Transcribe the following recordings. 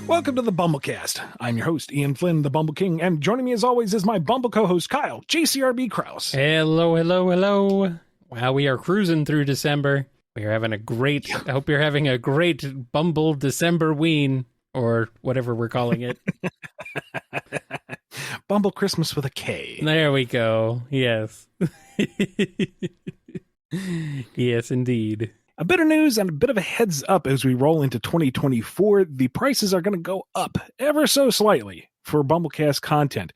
Welcome to the BumbleKast. I'm your host, Ian Flynn, the Bumble King, and joining me as always is my Bumble co-host, Kyle, JCRB Krause. Hello, hello, hello. Wow, we are cruising through December. We are having I hope you're having a great Bumble December ween, or whatever we're calling it. Bumble Christmas with a K. There we go. Yes. Yes, indeed. A bit of news and a bit of a heads up as we roll into 2024. The prices are going to go up ever so slightly for BumbleKast content.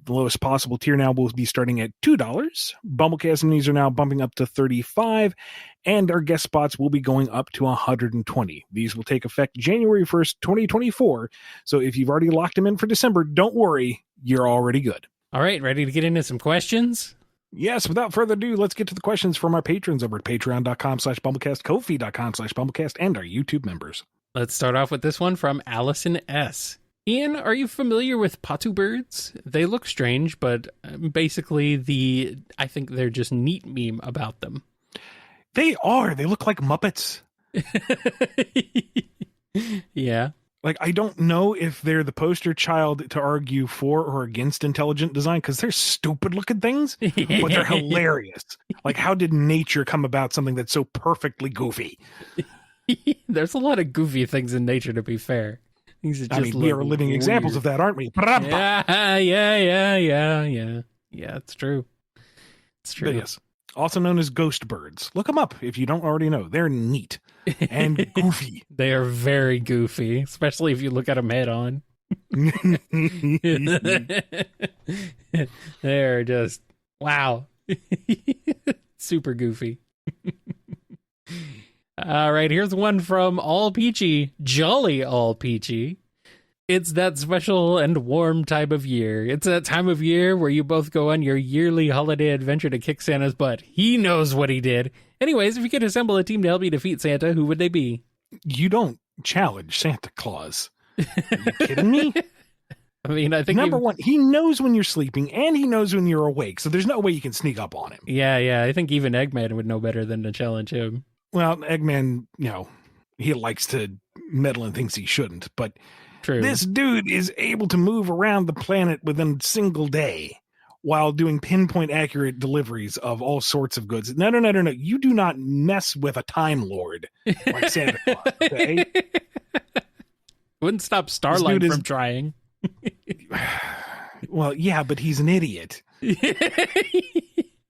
The lowest possible tier now will be starting at $2. BumbleKast Minis are now bumping up to $35, and our guest spots will be going up to $120. These will take effect January 1st, 2024. So if you've already locked them in for December, don't worry, you're already good. All right, ready to get into some questions? Yes, without further ado, let's get to the questions from our patrons over at patreon.com/BumbleKast, Ko-fi.com/BumbleKast, and our YouTube members. Let's start off with this one from Allison S. Ian, are you familiar with patu birds? They look strange, but basically I think they're just neat meme about them. They are. They look like Muppets. Yeah. Like, I don't know if they're the poster child to argue for or against intelligent design, because they're stupid looking things, but they're hilarious. Like, how did nature come about something that's so perfectly goofy? There's a lot of goofy things in nature, to be fair. Things I mean, we are living weird examples of that, aren't we? Yeah, it's true. It's true. But yes. Also known as ghost birds. Look them up if you don't already know. They're neat and goofy. They are very goofy, especially if you look at them head on. They're just, wow. Super goofy. All right, here's one from All Peachy, Jolly All Peachy. It's that special and warm time of year. It's that time of year where you both go on your yearly holiday adventure to kick Santa's butt. He knows what he did. Anyways, if you could assemble a team to help you defeat Santa, who would they be? You don't challenge Santa Claus. Are you kidding me? I mean, I think number one, he knows when you're sleeping and he knows when you're awake, so there's no way you can sneak up on him. Yeah, I think even Eggman would know better than to challenge him. Well, Eggman, he likes to meddle in things he shouldn't, but true. This dude is able to move around the planet within a single day while doing pinpoint accurate deliveries of all sorts of goods. No. You do not mess with a Time Lord like Santa Claus, okay? Wouldn't stop Starlight from trying. Well, yeah, but he's an idiot.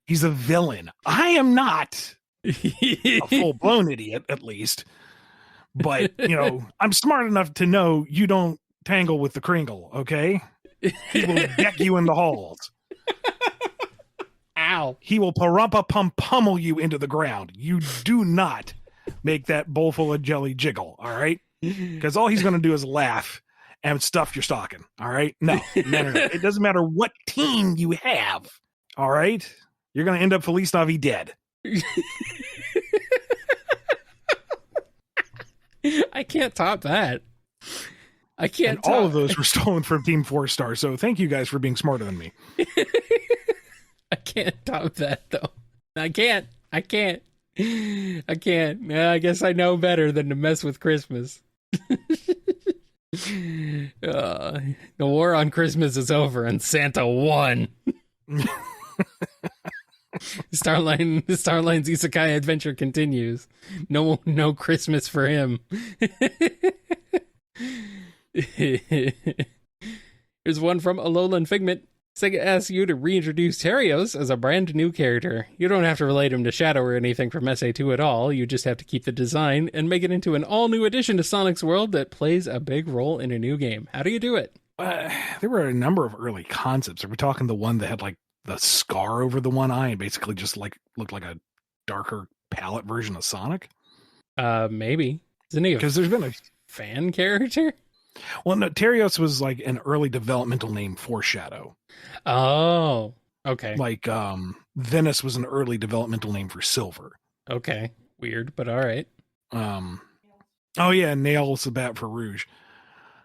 He's a villain. I am not a full-blown idiot, at least. But, I'm smart enough to know you don't tangle with the Kringle, okay? He will deck you in the halls. Ow. He will pummel you into the ground. You do not make that bowl full of jelly jiggle, all right? Because all he's going to do is laugh and stuff your stocking, all right? No. It doesn't matter what team you have, all right? You're going to end up Feliz Navi dead. I can't top that. I can't. And all of those were stolen from Team 4-Star. So thank you guys for being smarter than me. I can't top that though. I can't. Yeah, I guess I know better than to mess with Christmas. The war on Christmas is over and Santa won. Starline's isekai adventure continues. No Christmas for him. Here's one from Alolan Figment. Sega asks you to reintroduce Terios as a brand new character. You don't have to relate him to Shadow or anything from SA2 at all. You just have to keep the design and make it into an all-new addition to Sonic's world that plays a big role in a new game. How do you do it? There were a number of early concepts. Are we talking the one that had like the scar over the one eye and basically just like looked like a darker palette version of Sonic? Maybe. Isn't he because there's been a fan character? Well, no, Terios was like an early developmental name for Shadow. Oh, okay. Like Venice was an early developmental name for Silver. Okay, weird, but all right. Oh yeah, Nail Sabat for Rouge.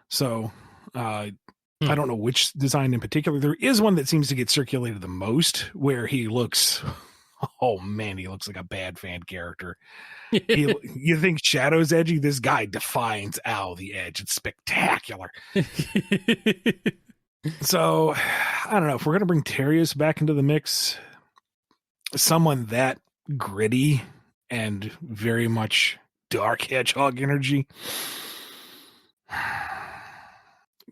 So I don't know which design in particular. There is one that seems to get circulated the most, where he looks Oh man, he looks like a bad fan character. You think Shadow's edgy? This guy defines Al the Edge. It's spectacular. So, I don't know. If we're going to bring Terius back into the mix, someone that gritty and very much dark hedgehog energy,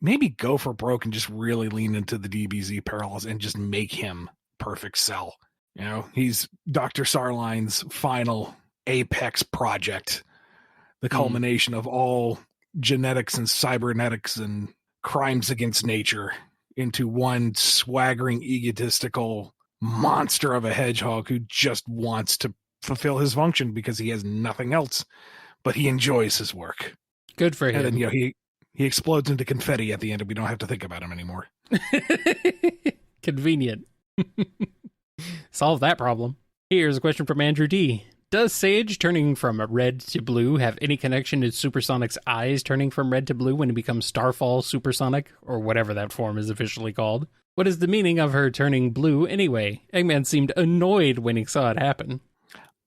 maybe go for broke and just really lean into the DBZ parallels and just make him perfect Cell. You know, he's Dr. Sarline's final apex project, the culmination of all genetics and cybernetics and crimes against nature into one swaggering, egotistical monster of a hedgehog who just wants to fulfill his function because he has nothing else, but he enjoys his work. Good for him. And then, you know, he explodes into confetti at the end and we don't have to think about him anymore. Convenient. Solve that problem. Here's a question from Andrew D. Does Sage turning from red to blue have any connection to Supersonic's eyes turning from red to blue when he becomes Starfall Supersonic, or whatever that form is officially called? What is the meaning of her turning blue anyway? Eggman seemed annoyed when he saw it happen.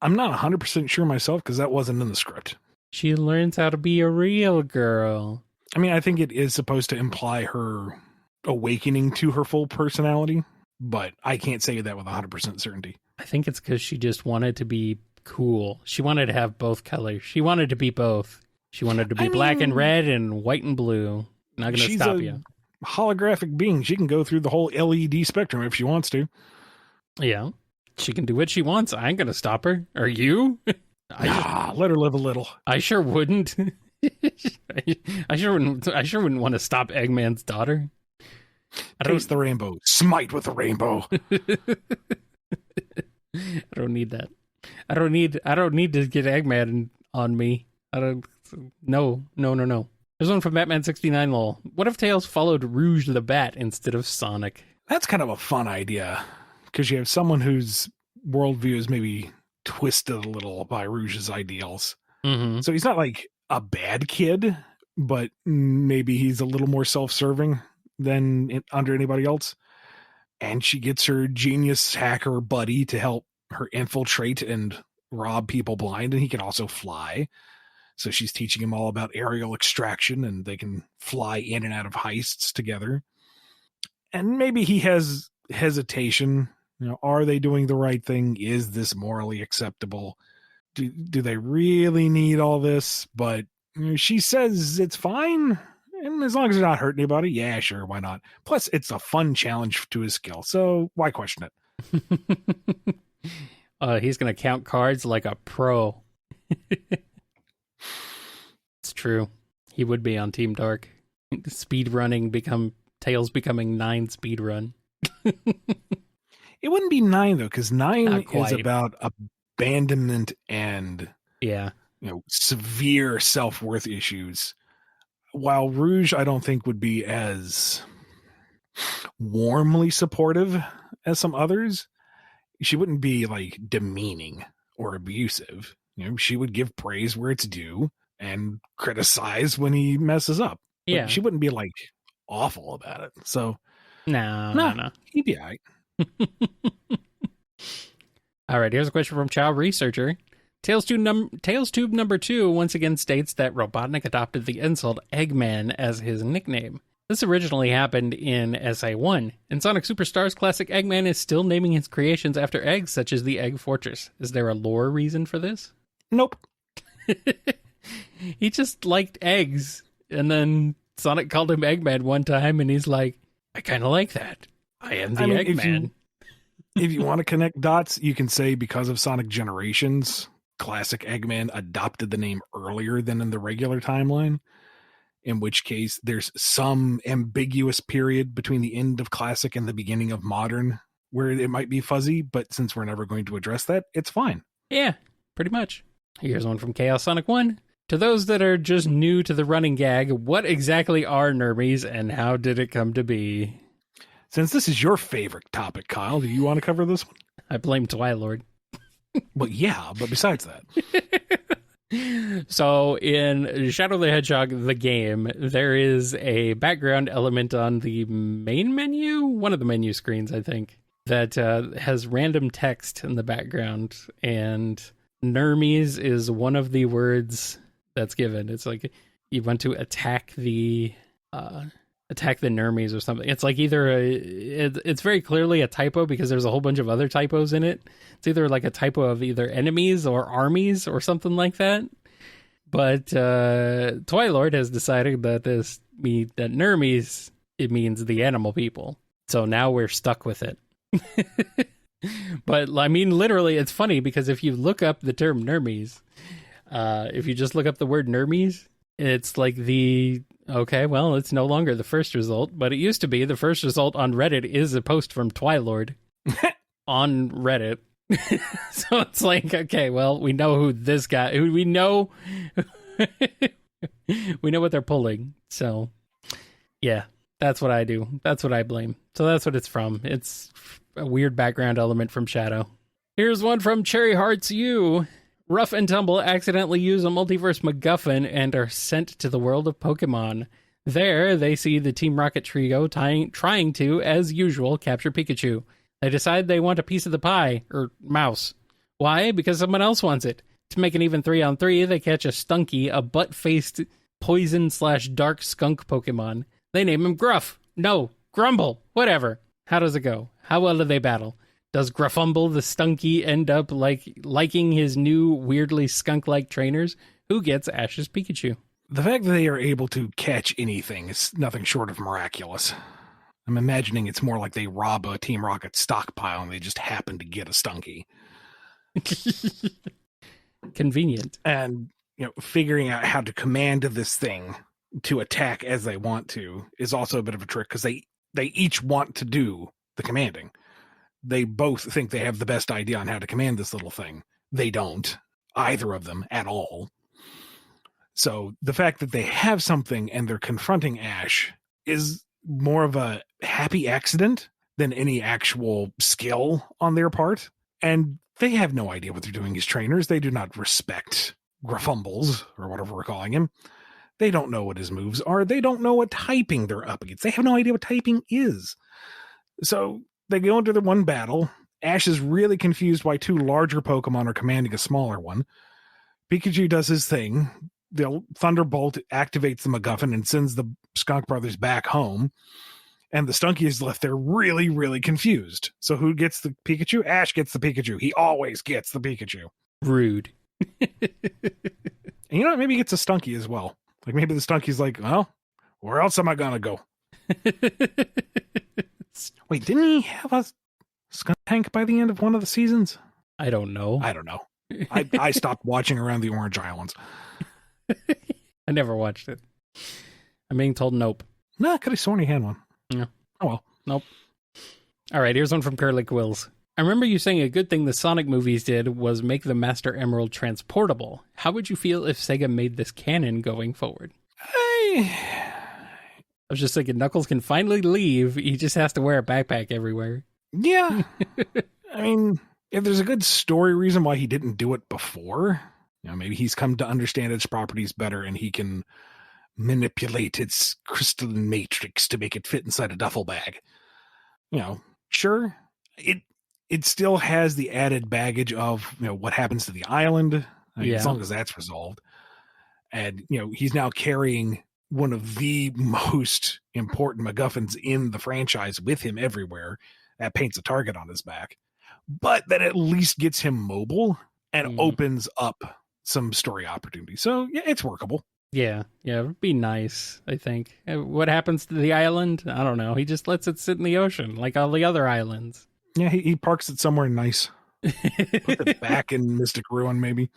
I'm not 100% sure myself because that wasn't in the script. She learns how to be a real girl. I mean, I think it is supposed to imply her awakening to her full personality, but I can't say that with 100% certainty. I think it's because she just wanted to be cool. She wanted to have both colors. She wanted to be both. She wanted to be black and red and white and blue. Not going to stop you. Holographic being. She can go through the whole LED spectrum if she wants to. Yeah. She can do what she wants. I ain't going to stop her. Are you? Let her live a little. I sure wouldn't. I sure wouldn't want to stop Eggman's daughter. Taste the rainbow. Smite with the rainbow. I don't need that. I don't need to get Eggman on me. No. There's one from Batman69 lol. What if Tails followed Rouge the Bat instead of Sonic? That's kind of a fun idea. Because you have someone whose worldview is maybe twisted a little by Rouge's ideals. Mm-hmm. So he's not like a bad kid, but maybe he's a little more self-serving than under anybody else. And she gets her genius hacker buddy to help her infiltrate and rob people blind, and he can also fly. So she's teaching him all about aerial extraction, and they can fly in and out of heists together. And maybe he has hesitation. You know, are they doing the right thing? Is this morally acceptable? Do they really need all this? But you know, she says it's fine. And as long as it's not hurting anybody, yeah, sure, why not? Plus, it's a fun challenge to his skill, so why question it? He's going to count cards like a pro. It's true. He would be on Team Dark. Speed running Tails becoming 9 speed run. It wouldn't be 9 though, because 9 is about abandonment and severe self-worth issues. While Rouge, I don't think would be as warmly supportive as some others. She wouldn't be like demeaning or abusive. You know, she would give praise where it's due and criticize when he messes up. Yeah, but she wouldn't be like awful about it. So no, he'd be all right. All right, here's a question from Chow Researcher. Tails Tube number 2 once again states that Robotnik adopted the insult Eggman as his nickname. This originally happened in SA1. In Sonic Superstars, classic Eggman is still naming his creations after eggs, such as the Egg Fortress. Is there a lore reason for this? Nope. He just liked eggs, and then Sonic called him Eggman one time, and he's like, I kind of like that. I am the Eggman. If you want to connect dots, you can say because of Sonic Generations, classic Eggman adopted the name earlier than in the regular timeline, in which case there's some ambiguous period between the end of classic and the beginning of modern where it might be fuzzy, but since we're never going to address that, it's fine. Yeah, pretty much. Here's one from Chaos Sonic 1. To those that are just new to the running gag, what exactly are Nermies and how did it come to be? Since this is your favorite topic, Kyle, do you want to cover this one? I blame Twilord. Well, yeah, but besides that. So in Shadow the Hedgehog, the game, there is a background element on the main menu, one of the menu screens, I think, that has random text in the background, and Nermies is one of the words that's given. It's like you want to attack the Nermies or something. It's like it's very clearly a typo because there's a whole bunch of other typos in it. It's either like a typo of either enemies or armies or something like that. But Twilord has decided that that Nermies, it means the animal people. So now we're stuck with it. But I mean, literally, it's funny because if you look up the term Nermies, if you just look up the word Nermies, it's like okay, well, it's no longer the first result, but it used to be the first result on Reddit is a post from Twilord on Reddit. So it's like, okay, well, we know who this guy, we know what they're pulling. So yeah, that's what I do. That's what I blame. So that's what it's from. It's a weird background element from Shadow. Here's one from Cherry Hearts U. Rough and Tumble accidentally use a multiverse MacGuffin and are sent to the world of Pokemon. There, they see the Team Rocket trio trying to, as usual, capture Pikachu. They decide they want a piece of the pie, or mouse. Why? Because someone else wants it. To make an even 3-on-3, they catch a Stunky, a butt-faced poison/dark skunk Pokemon. They name him Gruff. No, Grumble. Whatever. How does it go? How well do they battle? Does Gruffumble the Stunky end up liking his new weirdly skunk-like trainers? Who gets Ash's Pikachu? The fact that they are able to catch anything is nothing short of miraculous. I'm imagining it's more like they rob a Team Rocket stockpile and they just happen to get a Stunky. Convenient. And, figuring out how to command this thing to attack as they want to is also a bit of a trick because they each want to do the commanding. They both think they have the best idea on how to command this little thing. They don't, either of them at all. So the fact that they have something and they're confronting Ash is more of a happy accident than any actual skill on their part. And they have no idea what they're doing as trainers. They do not respect Gruffumbles, or whatever we're calling him. They don't know what his moves are. They don't know what typing they're up against. They have no idea what typing is. So they go into the one battle. Ash is really confused why two larger Pokemon are commanding a smaller one. Pikachu does his thing. The Thunderbolt activates the MacGuffin and sends the Skunk Brothers back home. And the Stunky is left there really, really confused. So who gets the Pikachu? Ash gets the Pikachu. He always gets the Pikachu. Rude. And you know what? Maybe he gets a Stunky as well. Like maybe the Stunky's like, well, where else am I going to go? Wait, didn't he have a skunk tank by the end of one of the seasons? I don't know. I stopped watching around the Orange Islands. I never watched it. I'm being told nope. Nah, could have sworn he had one. Yeah. Oh well. Nope. All right, here's one from Curly Quills. I remember you saying a good thing the Sonic movies did was make the Master Emerald transportable. How would you feel if Sega made this canon going forward? I was just thinking Knuckles can finally leave. He just has to wear a backpack everywhere. Yeah. I mean, if there's a good story reason why he didn't do it before, maybe he's come to understand its properties better and he can manipulate its crystalline matrix to make it fit inside a duffel bag. Sure. It still has the added baggage of, what happens to the island, as long as that's resolved. And, he's now carrying one of the most important MacGuffins in the franchise with him everywhere. That paints a target on his back. But that at least gets him mobile and opens up some story opportunities. So, yeah, it's workable. Yeah, it would be nice, I think. What happens to the island? I don't know. He just lets it sit in the ocean like all the other islands. Yeah, he parks it somewhere nice. Put it back in Mystic Ruin, maybe.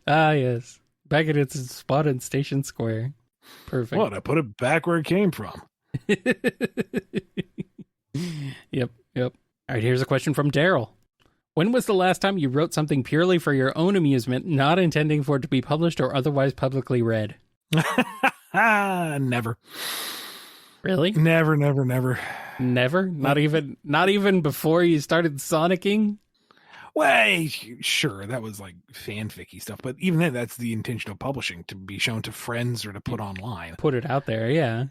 Yes. Back at its spot in Station Square. Perfect. What? I put it back where it came from. Yep. All right, here's a question from Daryl. When was the last time you wrote something purely for your own amusement, not intending for it to be published or otherwise publicly read? Never. Really? Never. Never? Not even before you started sonicking? Well, sure, that was like fanficky stuff, but even then, that's the intention of publishing, to be shown to friends or to put online. Put it out there, yeah.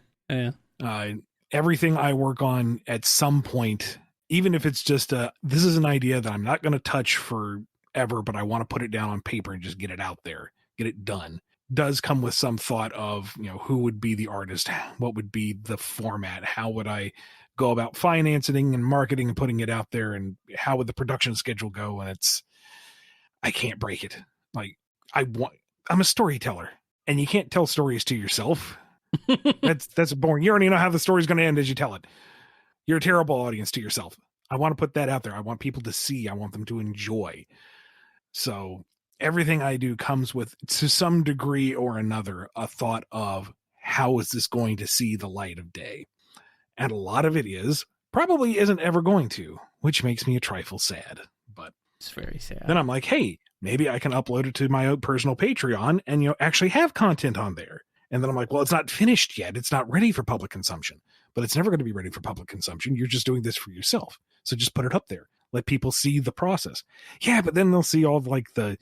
everything I work on at some point, even if it's just this is an idea that I'm not going to touch forever, but I want to put it down on paper and just get it out there, get it done, does come with some thought of, who would be the artist, what would be the format, how would I go about financing and marketing and putting it out there, and how would the production schedule go? And I can't break it. Like, I'm a storyteller, and you can't tell stories to yourself. That's boring. You already know how the story's going to end as you tell it. You're a terrible audience to yourself. I want to put that out there. I want people to see. I want them to enjoy. So everything I do comes with, to some degree or another, a thought of how is this going to see the light of day? And a lot of it probably isn't ever going to, which makes me a trifle sad. But it's very sad. Then I'm like, hey, maybe I can upload it to my own personal Patreon and actually have content on there. And then I'm like, well, it's not finished yet. It's not ready for public consumption. But it's never going to be ready for public consumption. You're just doing this for yourself. So just put it up there. Let people see the process. Yeah, but then they'll see all like the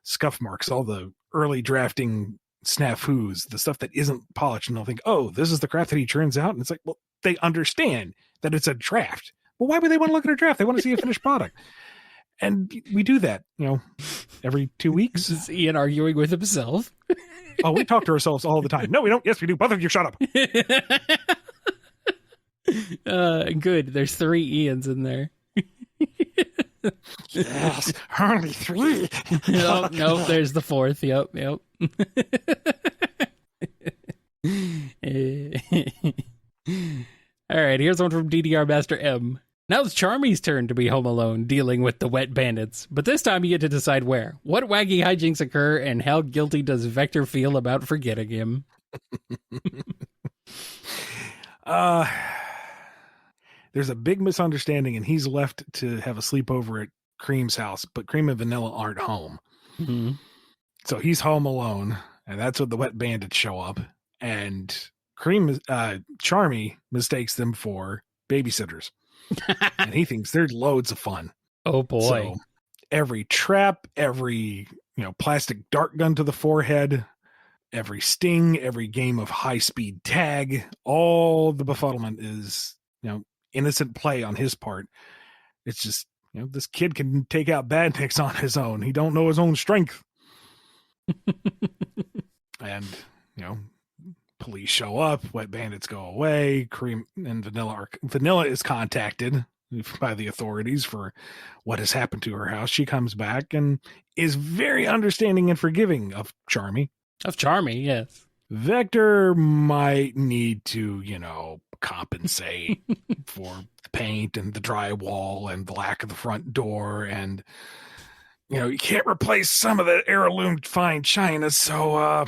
scuff marks, all the early drafting snafus, the stuff that isn't polished, and they'll think, oh, this is the craft that he turns out. And it's like, well, they understand that it's a draft. Well, why would they want to look at a draft? They want to see a finished product. And we do that, every 2 weeks. This is Ian arguing with himself. Oh, we talk to ourselves all the time. No, we don't. Yes, we do. Both of you shut up. Good. There's 3 Ians in there. Yes, only 3. No, there's the 4th. Yep. All right, here's one from DDR Master M. Now it's Charmy's turn to be home alone, dealing with the wet bandits. But this time you get to decide where. What wacky hijinks occur, and how guilty does Vector feel about forgetting him? There's a big misunderstanding, and he's left to have a sleepover at Cream's house, but Cream and Vanilla aren't home. Mm-hmm. So he's home alone, and that's when the wet bandits show up. And Charmy mistakes them for babysitters. And he thinks they're loads of fun. Oh boy. So every trap, every plastic dart gun to the forehead, every sting, every game of high-speed tag, all the befuddlement is innocent play on his part. It's just this kid can take out badniks on his own. He don't know his own strength. And police show up, wet bandits go away, Cream and Vanilla is contacted by the authorities for what has happened to her house. She comes back and is very understanding and forgiving of Charmy. Of Charmy, yes. Vector might need to, compensate for the paint and the drywall and the lack of the front door, and you can't replace some of the heirloom fine china, so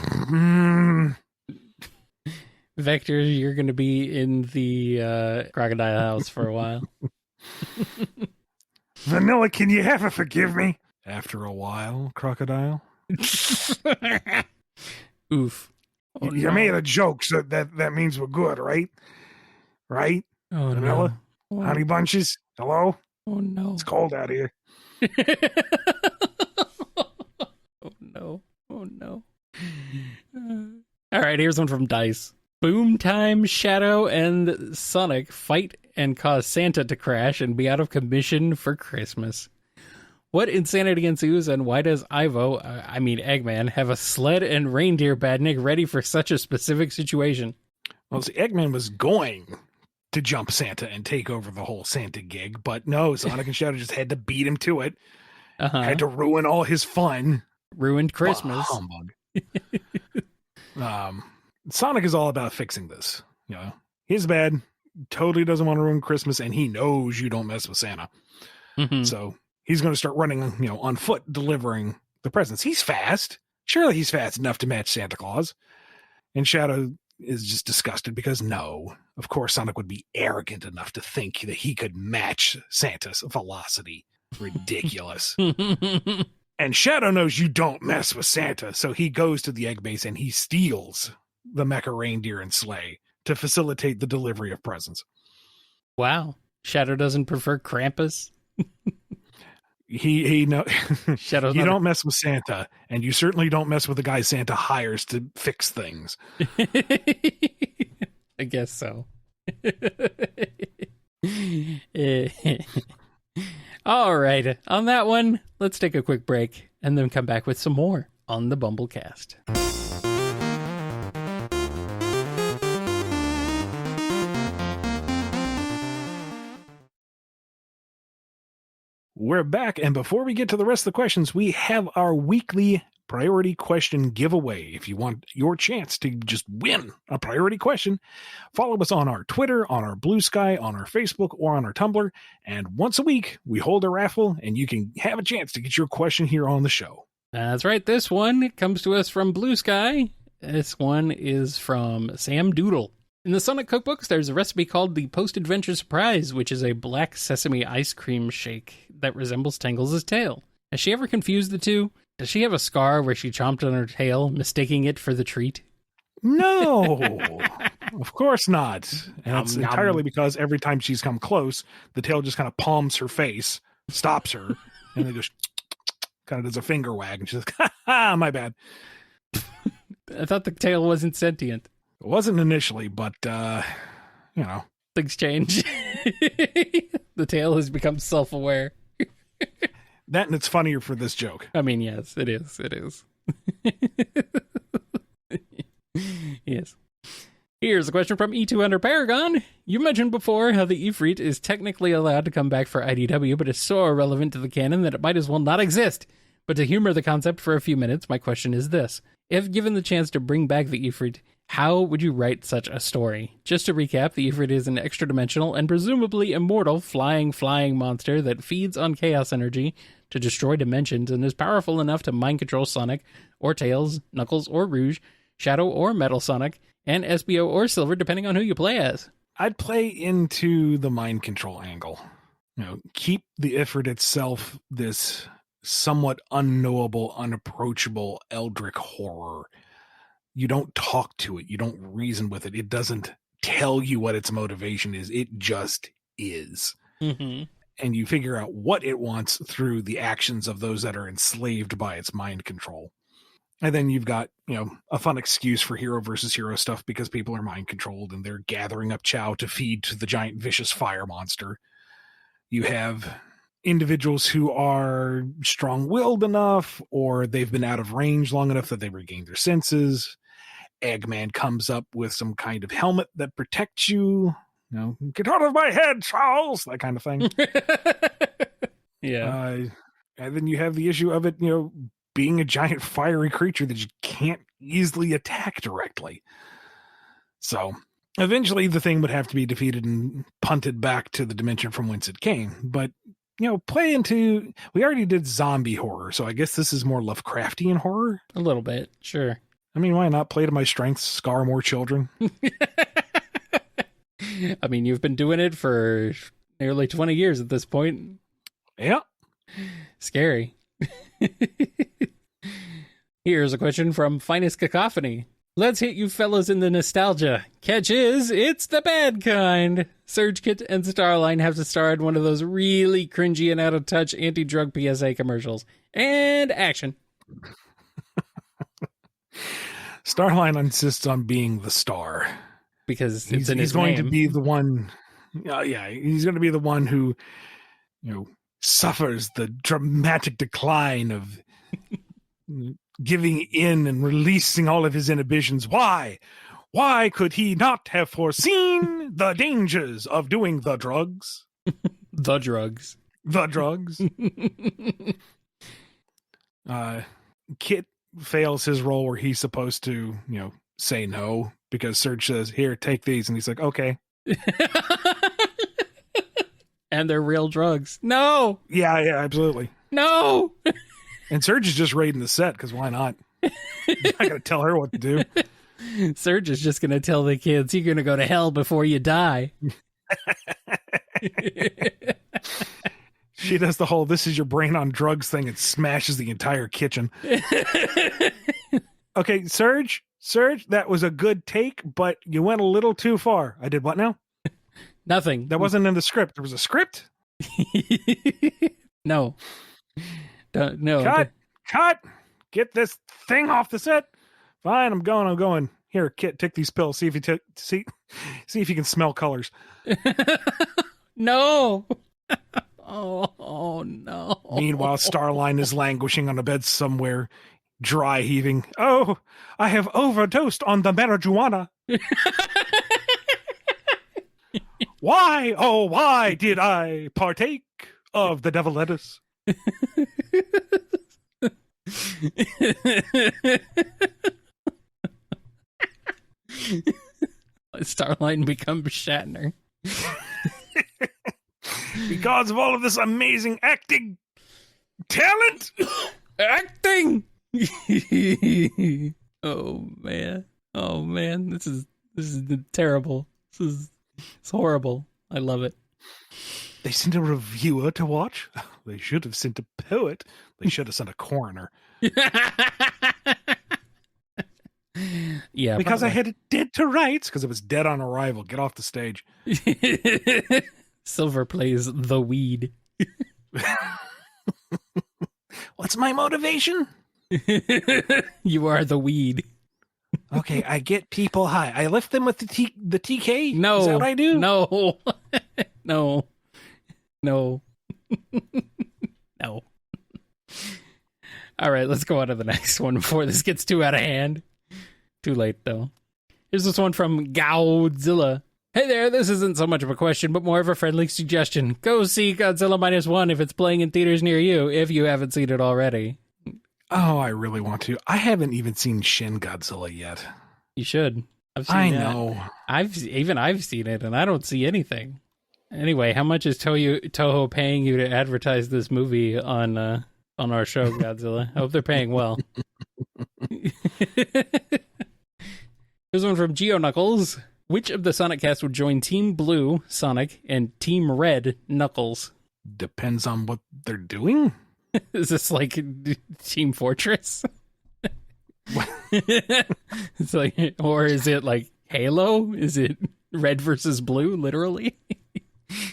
Vector, you're going to be in the crocodile house for a while. Vanilla, can you ever forgive me? After a while, Crocodile. Oof. Oh, you made a joke, so that means we're good, right? Right? Oh, Vanilla? No. Oh, Honey bunches? Hello? Oh, no. It's cold out here. Oh, no. Oh, no. All right, here's one from Dice. Boom Time, Shadow, and Sonic fight and cause Santa to crash and be out of commission for Christmas. What insanity ensues, and why does Eggman, have a sled and reindeer badnik ready for such a specific situation? Well, see, Eggman was going to jump Santa and take over the whole Santa gig, but no, Sonic and Shadow just had to beat him to it. Had to ruin all his fun. Ruined Christmas. Humbug. Sonic is all about fixing this. He's bad, totally doesn't want to ruin Christmas, and he knows you don't mess with Santa. Mm-hmm. So he's going to start running, on foot, delivering the presents. He's fast. Surely he's fast enough to match Santa Claus. And Shadow is just disgusted because no, of course Sonic would be arrogant enough to think that he could match Santa's velocity. Ridiculous. And Shadow knows you don't mess with Santa, so he goes to the egg base and he steals the mecha reindeer and sleigh to facilitate the delivery of presents. Wow. Shadow doesn't prefer Krampus? He no Shadow's you don't mess with Santa, and you certainly don't mess with the guy Santa hires to fix things. I guess so. All right. On that one, let's take a quick break and then come back with some more on the BumbleKast. We're back, and before we get to the rest of the questions, we have our weekly priority question giveaway. If you want your chance to just win a priority question, follow us on our Twitter, on our Blue Sky, on our Facebook, or on our Tumblr. And once a week, we hold a raffle, and you can have a chance to get your question here on the show. That's right. This one comes to us from Blue Sky. This one is from Sam Doodle. In the Sonic cookbooks, there's a recipe called the Post-Adventure Surprise, which is a black sesame ice cream shake that resembles Tangles' tail. Has she ever confused the two? Does she have a scar where she chomped on her tail, mistaking it for the treat? No, of course not. And it's entirely because every time she's come close, the tail just kind of palms her face, stops her, and then just kind of does a finger wag, and she's like, ha ha, my bad. I thought the tail wasn't sentient. It wasn't initially, but, Things change. The tail has become self-aware. That and it's funnier for this joke. I mean, yes, it is. It is. Yes. Here's a question from E200 Paragon. You mentioned before how the Ifrit is technically allowed to come back for IDW, but is so irrelevant to the canon that it might as well not exist. But to humor the concept for a few minutes, my question is this. If given the chance to bring back the Ifrit, how would you write such a story? Just to recap, the Ifrit is an extra-dimensional and presumably immortal flying monster that feeds on chaos energy to destroy dimensions and is powerful enough to mind control Sonic, or Tails, Knuckles, or Rouge, Shadow or Metal Sonic, and SBO or Silver, depending on who you play as. I'd play into the mind control angle. Keep the Ifrit itself this somewhat unknowable, unapproachable, eldritch horror. You don't talk to it. You don't reason with it. It doesn't tell you what its motivation is. It just is. Mm-hmm. And you figure out what it wants through the actions of those that are enslaved by its mind control. And then you've got, a fun excuse for hero versus hero stuff because people are mind controlled and they're gathering up chow to feed to the giant vicious fire monster. You have individuals who are strong-willed enough, or they've been out of range long enough that they regain their senses. Eggman comes up with some kind of helmet that protects you. Get out of my head, Charles! That kind of thing. Yeah. And then you have the issue of it, being a giant fiery creature that you can't easily attack directly. So eventually the thing would have to be defeated and punted back to the dimension from whence it came. But, play into... We already did zombie horror, so I guess this is more Lovecraftian horror? A little bit, sure. I mean, why not play to my strengths, scar more children? I mean, you've been doing it for nearly 20 years at this point. Yeah. Scary. Here's a question from Finest Cacophony. Let's hit you fellas in the nostalgia. Catch is, it's the bad kind. Surge Kit and Starline have to star in one of those really cringy and out-of-touch anti-drug PSA commercials. And action. Starline insists on being the star. Because he's going to be the one... he's going to be the one who, suffers the dramatic decline of giving in and releasing all of his inhibitions. Why? Why could he not have foreseen the dangers of doing the drugs? The drugs. The drugs. Kit fails his role where he's supposed to, say no, because Surge says, here, take these. And he's like, okay. And they're real drugs. No. Yeah, absolutely. No. And Surge is just raiding the set, because why not? You're not going to tell her what to do. Surge is just going to tell the kids, you're going to go to hell before you die. She does the whole, this is your brain on drugs thing and smashes the entire kitchen. Okay, Surge, that was a good take, but you went a little too far. I did what now? Nothing. That wasn't in the script. There was a script? No. No. Cut! Get this thing off the set. Fine, I'm going. Here, Kit, take these pills. See if you see if you can smell colors. No. Oh, no. Meanwhile, Starline is languishing on a bed somewhere, dry heaving. Oh, I have overdosed on the marijuana. Why, oh, why did I partake of the devil lettuce? Starline becomes Shatner. Because of all of this amazing acting talent. Acting. Oh man. This is terrible. It's horrible. I love it. They sent a reviewer to watch. They should have sent a poet. They should have sent a coroner. Yeah, because probably. I had it dead to rights because it was dead on arrival. Get off the stage. Silver plays the weed. What's my motivation? You are the weed. Okay, I get people high. I lift them with the TK? No. Is that what I do? No. No. No. No. All right, let's go on to the next one before this gets too out of hand. Too late, though. Here's this one from Godzilla. Hey there, this isn't so much of a question, but more of a friendly suggestion. Go see Godzilla -1 if it's playing in theaters near you, if you haven't seen it already. Oh, I really want to. I haven't even seen Shin Godzilla yet. You should. I know. I've seen it, and I don't see anything. Anyway, how much is Toho paying you to advertise this movie on our show, Godzilla? I hope they're paying well. Here's one from Geo Knuckles. Which of the Sonic cast would join Team Blue, Sonic, and Team Red, Knuckles? Depends on what they're doing. Is this like Team Fortress? It's like, or is it like Halo? Is it red versus blue, literally?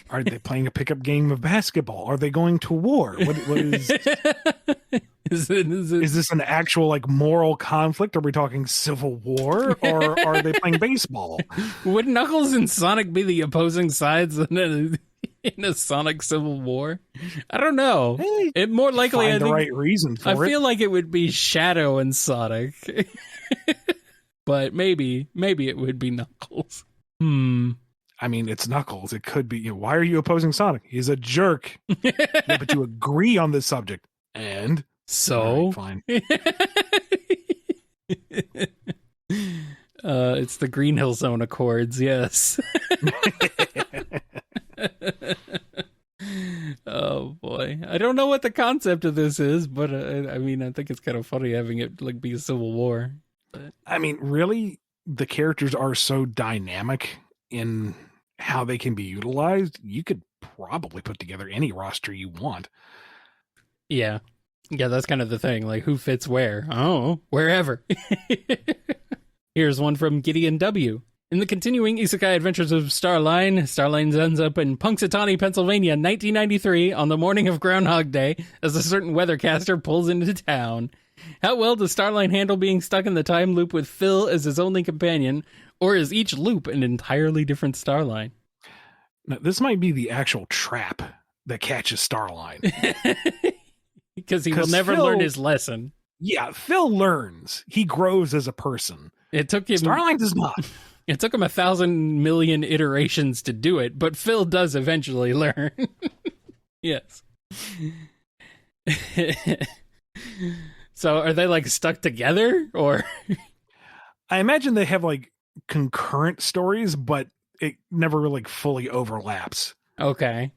Are they playing a pickup game of basketball? Are they going to war? What is... Is this an actual like moral conflict? Are we talking civil war, or are they playing baseball? Would Knuckles and Sonic be the opposing sides in a Sonic civil war? I don't know. Hey, it more likely, find I the think, right reason for I it. feel like it would be Shadow and Sonic, but maybe it would be Knuckles. I mean, it's Knuckles. It could be. Why are you opposing Sonic? He's a jerk. Yeah, but you agree on this subject, and. So fine. It's the Green Hill Zone Accords, yes. Oh boy, I don't know what the concept of this is, but I mean, I think it's kind of funny having it like be a civil war. But... I mean, really, the characters are so dynamic in how they can be utilized. You could probably put together any roster you want. Yeah. Yeah, that's kind of the thing. Like, who fits where? Oh, wherever. Here's one from Gideon W. In the continuing isekai adventures of Starline ends up in Punxsutawney, Pennsylvania, 1993, on the morning of Groundhog Day, as a certain weathercaster pulls into town. How well does Starline handle being stuck in the time loop with Phil as his only companion, or is each loop an entirely different Starline? Now, this might be the actual trap that catches Starline. Because he will never learn his lesson. Yeah, Phil learns. He grows as a person. It took him. Starline does not. It took him 1,000 million iterations to do it, but Phil does eventually learn. Yes. So are they like stuck together, or? I imagine they have like concurrent stories, but it never really fully overlaps. Okay.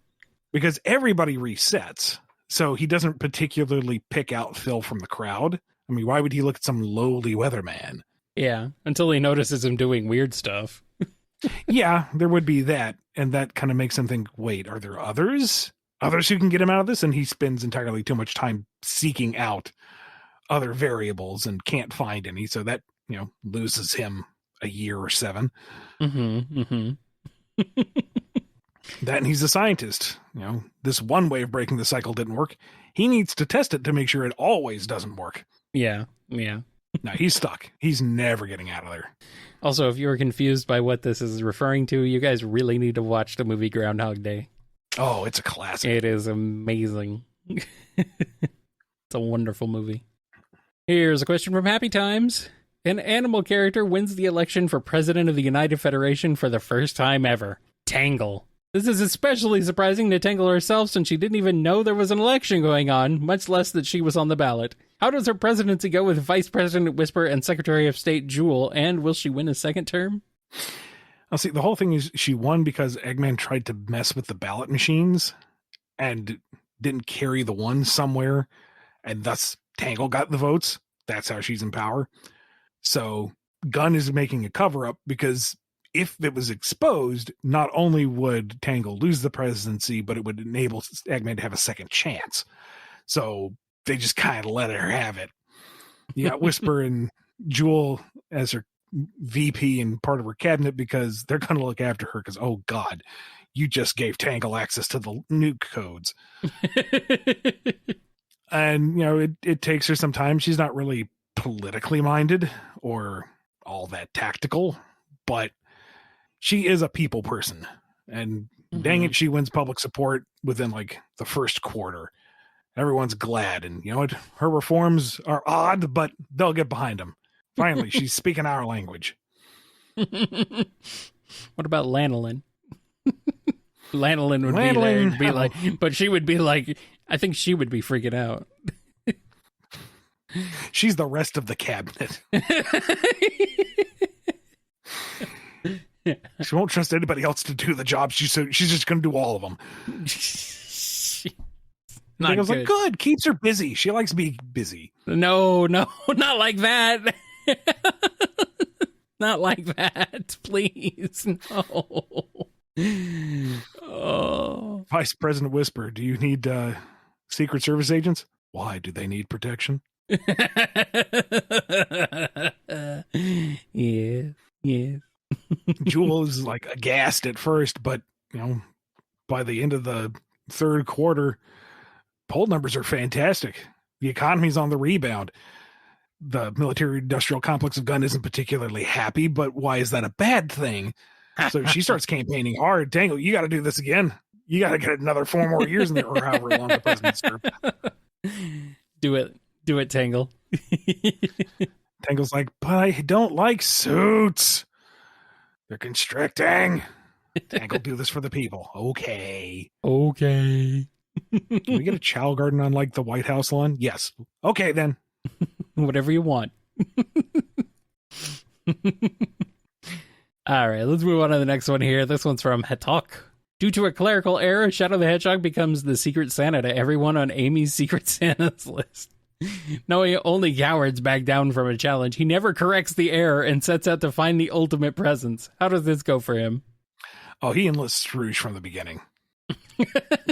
Because everybody resets. So he doesn't particularly pick out Phil from the crowd. I mean, why would he look at some lowly weatherman? Yeah, until he notices him doing weird stuff. Yeah, there would be that. And that kind of makes him think, wait, are there others? Others who can get him out of this? And he spends entirely too much time seeking out other variables and can't find any. So that, loses him a year or 7. That, and he's a scientist. This one way of breaking the cycle didn't work. He needs to test it to make sure it always doesn't work. Yeah. No, he's stuck. He's never getting out of there. Also, if you were confused by what this is referring to, you guys really need to watch the movie Groundhog Day. Oh, it's a classic. It is amazing. It's a wonderful movie. Here's a question from Happy Times. An animal character wins the election for president of the United Federation for the first time ever. Tangle. This is especially surprising to Tangle herself since she didn't even know there was an election going on, much less that she was on the ballot. How does her presidency go with Vice President Whisper and Secretary of State Jewel, and will she win a second term? I'll see. The whole thing is she won because Eggman tried to mess with the ballot machines and didn't carry the one somewhere, and thus Tangle got the votes. That's how she's in power. So Gunn is making a cover-up because if it was exposed, not only would Tangle lose the presidency, but it would enable Eggman to have a second chance. So they just kind of let her have it. You got Whisper and Jewel as her VP and part of her cabinet because they're going to look after her because, oh, God, you just gave Tangle access to the nuke codes. And, you know, it takes her some time. She's not really politically minded or all that tactical, but she is a people person. And dang it, she wins public support within like the first quarter. Everyone's glad. And you know what? Her reforms are odd, but they'll get behind them. Finally, she's speaking our language. What about Lanolin? Lanolin would be there and be like, but she would be like, I think she would be freaking out. She's the rest of the cabinet. She won't trust anybody else to do the job. She's just going to do all of them. I was like, good. Keeps her busy. She likes being busy. No, not like that. Not like that, please. No. Oh. Vice President Whisper, do you need Secret Service agents? Why do they need protection? Yes. Jewel is like aghast at first, but you know, by the end of the third quarter, poll numbers are fantastic. The economy's on the rebound. The military-industrial complex of Gunn isn't particularly happy, but why is that a bad thing? So she starts campaigning hard. Tangle, you got to do this again. You got to get another 4 more years in there, or however long the president served. Do it, Tangle. Tangle's like, but I don't like suits. They're constricting. Tangle, do this for the people. Okay. Okay. Can we get a chow garden on like the White House lawn? Yes. Okay, then. Whatever you want. All right, let's move on to the next one here. This one's from Hetok. Due to a clerical error, Shadow the Hedgehog becomes the Secret Santa to everyone on Amy's Secret Santa's list. Knowing only cowards back down from a challenge, he never corrects the error and sets out to find the ultimate presents. How does this go for him? Oh, he enlists Scrooge from the beginning.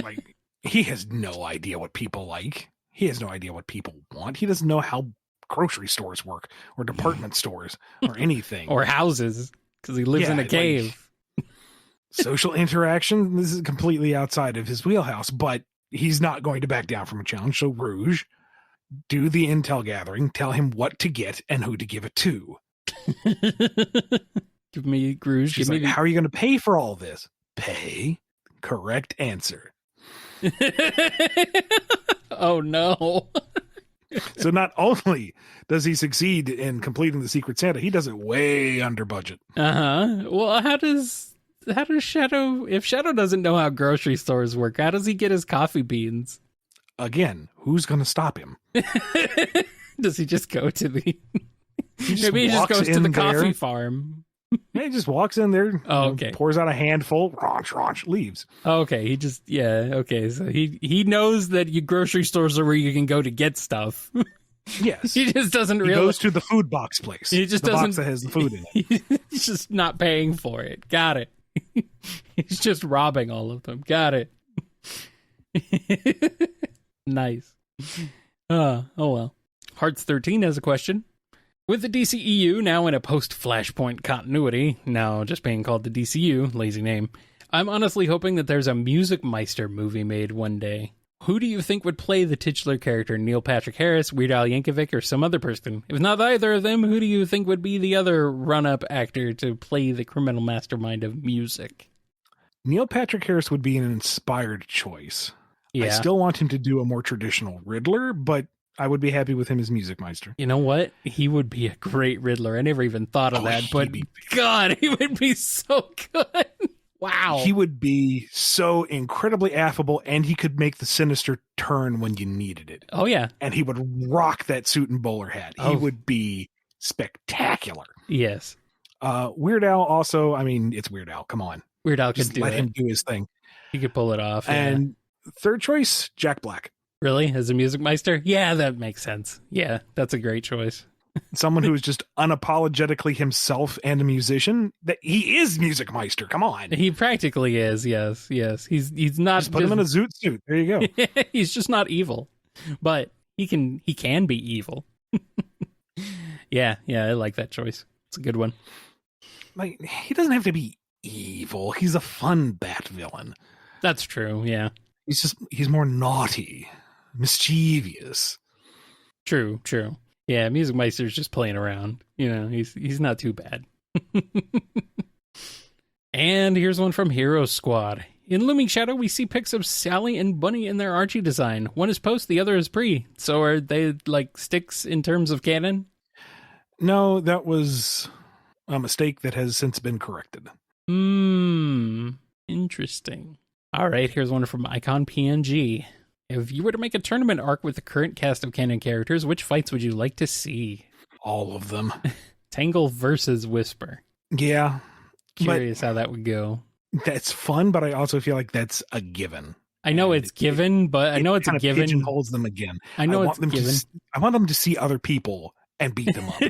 Like, he has no idea what people like. He has no idea what people want. He doesn't know how grocery stores work or department stores or anything. Or houses, because he lives in a cave. Like, social interaction, this is completely outside of his wheelhouse, but he's not going to back down from a challenge. So Rouge, do the intel gathering, tell him what to get and who to give it to. Give me Rouge. She's like, how are you going to pay for all this? Pay? Correct answer. Oh no. So not only does he succeed in completing the Secret Santa, he does it way under budget. Well, how does Shadow, if Shadow doesn't know how grocery stores work, how does he get his coffee beans? Again, who's going to stop him? Does he just go to the maybe he just goes to the coffee farm? Yeah, he just walks in there, okay. Pours out a handful, leaves. Okay, he just, okay, so he knows that grocery stores are where you can go to get stuff. Yes. He just doesn't really... He goes to the food box place. He just the doesn't... box that has the food in it. He's just not paying for it. Got it. He's just robbing all of them. Got it. Nice. Oh well. Hearts 13 has a question. With the DCEU now in a post-Flashpoint continuity, now just being called the DCU, lazy name, I'm honestly hoping that there's a Music Meister movie made one day. Who do you think would play the titular character? Neil Patrick Harris, Weird Al Yankovic, or some other person? If not either of them, who do you think would be the other run-up actor to play the criminal mastermind of music? Neil Patrick Harris would be an inspired choice. Yeah. I still want him to do a more traditional Riddler, but I would be happy with him as Music Meister. You know what? He would be a great Riddler. I never even thought of that, but God, he would be so good. Wow. He would be so incredibly affable, and he could make the sinister turn when you needed it. Oh, yeah. And he would rock that suit and bowler hat. He would be spectacular. Yes. Weird Al also, I mean, it's Weird Al. Come on. Weird Al could let him do his thing. He could pull it off. And third choice, Jack Black. Really? As a Music Meister? Yeah, that makes sense. Yeah, that's a great choice. Someone who is just unapologetically himself and a musician. That he is Music Meister. Come on. He practically is. Yes. He's not. Just put him in a zoot suit. There you go. He's just not evil, but he can be evil. Yeah. I like that choice. It's a good one. Like, he doesn't have to be evil. He's a fun Bat villain. That's true. Yeah. He's more naughty, mischievous. True. Yeah, Music Meister's just playing around. He's not too bad. And here's one from Hero Squad. In Looming Shadow, we see pics of Sally and Bunny in their Archie design. One is post, the other is pre. So are they like sticks in terms of canon? No, that was a mistake that has since been corrected. Interesting. All right, here's one from Icon PNG. If you were to make a tournament arc with the current cast of canon characters, which fights would you like to see? All of them. Tangle versus Whisper. Yeah. Curious how that would go. That's fun, but I also feel like that's a given. I know it's given, but I know it's a given. Pigeonholes them again. I know it's given. I want them to see other people and beat them up.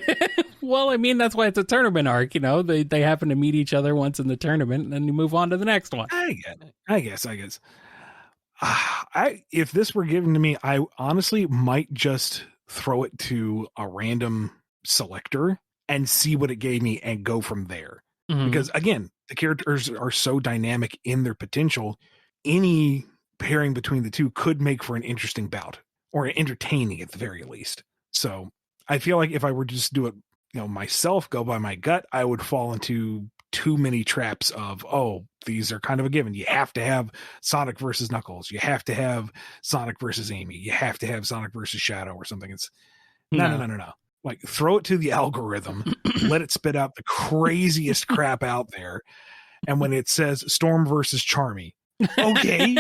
Well, I mean, that's why it's a tournament arc. They happen to meet each other once in the tournament, and then you move on to the next one. I guess. If this were given to me, I honestly might just throw it to a random selector and see what it gave me and go from there. Mm-hmm. Because again, the characters are so dynamic in their potential. Any pairing between the two could make for an interesting bout, or entertaining at the very least. So I feel like if I were to just do it, myself, go by my gut, I would fall into too many traps of, these are kind of a given. You have to have Sonic versus Knuckles. You have to have Sonic versus Amy. You have to have Sonic versus Shadow or something. It's no. Like, throw it to the algorithm, let it spit out the craziest crap out there. And when it says Storm versus Charmy, okay,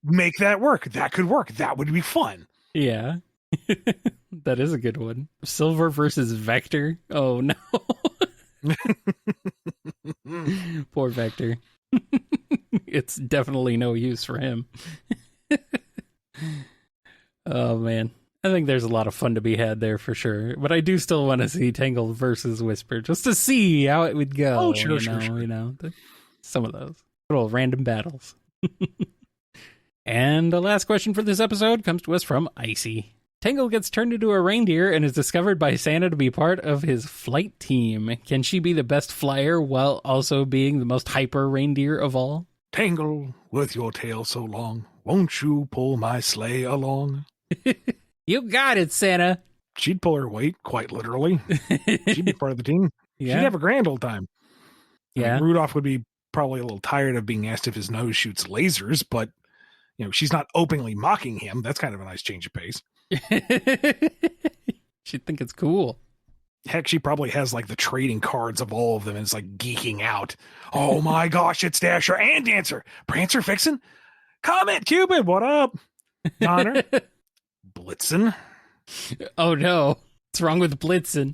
make that work. That could work. That would be fun. Yeah. That is a good one. Silver versus Vector. Oh, no. Poor Vector. It's definitely no use for him. Oh, man. I think there's a lot of fun to be had there for sure. But I do still want to see Tangle versus Whisper just to see how it would go. Oh, sure. Some of those little random battles. And the last question for this episode comes to us from Icy. Tangle gets turned into a reindeer and is discovered by Santa to be part of his flight team. Can she be the best flyer while also being the most hyper reindeer of all? Tangle, with your tail so long, won't you pull my sleigh along? You got it, Santa. She'd pull her weight, quite literally. She'd be part of the team. Yeah. She'd have a grand old time. Yeah. Rudolph would be probably a little tired of being asked if his nose shoots lasers, but she's not openly mocking him. That's kind of a nice change of pace. She'd think it's cool. Heck, she probably has like the trading cards of all of them and is like geeking out. Oh my gosh, it's Dasher and Dancer. Prancer, Vixen, Comet, Cupid, what up? Donner, Blitzen. Oh no, what's wrong with Blitzen?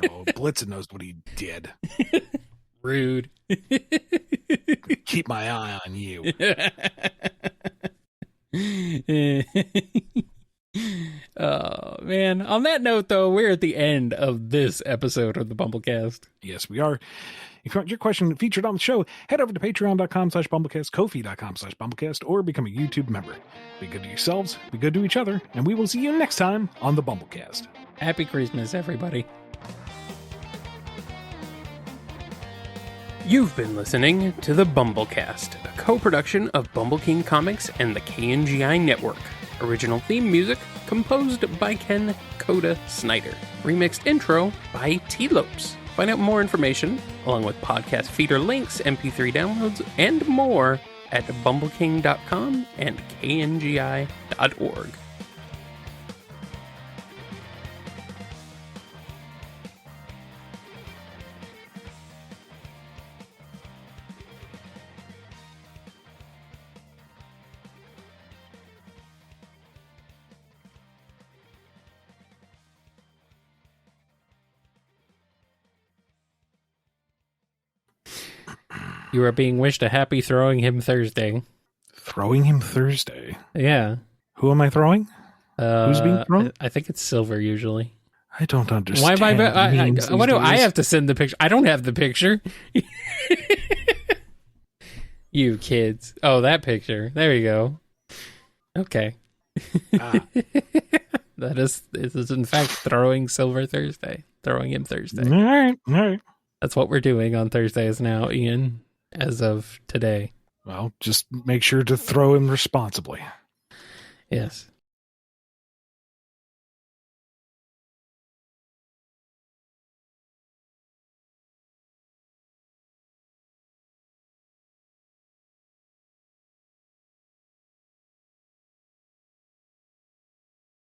Oh, Blitzen knows what he did. Rude. Keep my eye on you. Oh, man. On that note, though, we're at the end of this episode of the BumbleKast. Yes, we are. If you want your question featured on the show, head over to patreon.com/BumbleKast, Ko-fi.com/BumbleKast, or become a YouTube member. Be good to yourselves, be good to each other, and we will see you next time on the BumbleKast. Happy Christmas, everybody. You've been listening to the BumbleKast, a co-production of Bumble King Comics and the KNGI Network. Original theme music composed by Ken Coda Snyder. Remixed intro by T-Lopes. Find out more information, along with podcast feeder links, MP3 downloads, and more at bumbleking.com and kngi.org. You are being wished a happy Throwing Him Thursday. Throwing him Thursday. Yeah. Who am I throwing? Who's being thrown? I think it's Silver usually. I don't understand. Why do I have to send the picture? I don't have the picture. You kids. Oh, that picture. There you go. Okay. That is in fact Throwing Silver Thursday. Throwing Him Thursday. All right. That's what we're doing on Thursdays now, Ian, as of today. Well, just make sure to throw him responsibly. Yes.